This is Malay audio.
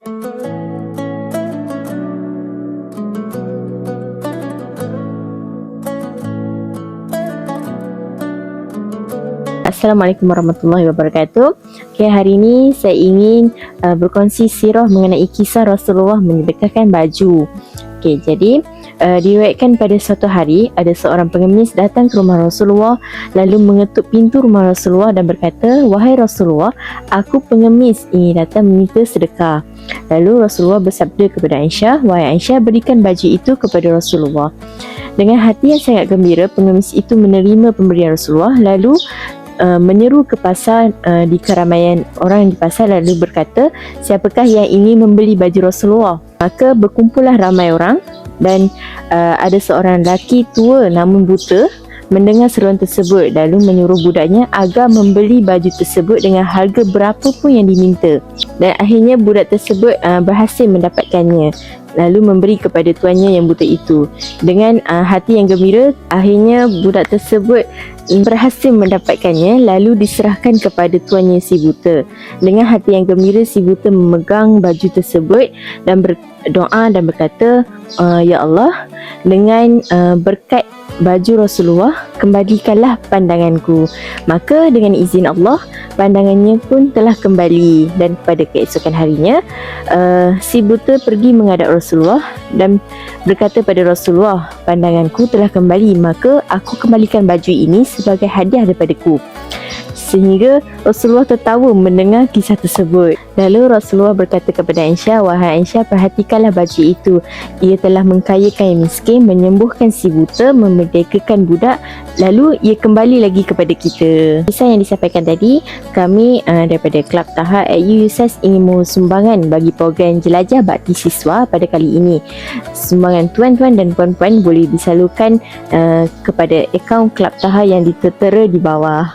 Assalamualaikum warahmatullahi wabarakatuh. Okay, hari ini saya ingin berkongsi sirah mengenai kisah Rasulullah menyedekahkan baju. Okay, jadi diriwayatkan pada suatu hari ada seorang pengemis datang ke rumah Rasulullah lalu mengetuk pintu rumah Rasulullah dan berkata, "Wahai Rasulullah, aku pengemis ingin datang meminta sedekah." Lalu Rasulullah bersabda kepada Aisyah, "Wahai Aisyah, berikan baju itu kepada Rasulullah." Dengan hati yang sangat gembira, pengemis itu menerima pemberian Rasulullah lalu menyeru ke pasar di keramaian orang di pasar lalu berkata, "Siapakah yang ingin membeli baju Rasulullah?" Maka berkumpullah ramai orang dan ada seorang lelaki tua namun buta mendengar seruan tersebut lalu menyuruh budaknya agar membeli baju tersebut dengan harga berapa pun yang diminta, dan akhirnya budak tersebut berhasil mendapatkannya lalu memberi kepada tuannya yang buta itu. Dengan hati yang gembira, akhirnya budak tersebut berhasil mendapatkannya lalu diserahkan kepada tuannya si buta. Dengan hati yang gembira, si buta memegang baju tersebut dan berdoa dan berkata, "Ya Allah, dengan berkat baju Rasulullah, kembalikanlah pandanganku." Maka dengan izin Allah, pandangannya pun telah kembali, dan pada keesokan harinya si buta pergi menghadap Rasulullah dan berkata pada Rasulullah, "Pandanganku telah kembali, maka aku kembalikan baju ini sebagai hadiah daripadaku." Sehingga Rasulullah tertawa mendengar kisah tersebut. Lalu Rasulullah berkata kepada Aisyah, "Wahai Aisyah, perhatikanlah baju itu. Ia telah mengkayakan yang miskin, menyembuhkan si buta, memerdekakan budak, lalu ia kembali lagi kepada kita." Kisah yang disampaikan tadi, kami daripada Kelab Taha at UUSS ingin mohon sumbangan bagi program Jelajah Bakti Siswa pada kali ini. Sumbangan tuan-tuan dan puan-puan boleh disalurkan kepada akaun Kelab Taha yang ditertera di bawah.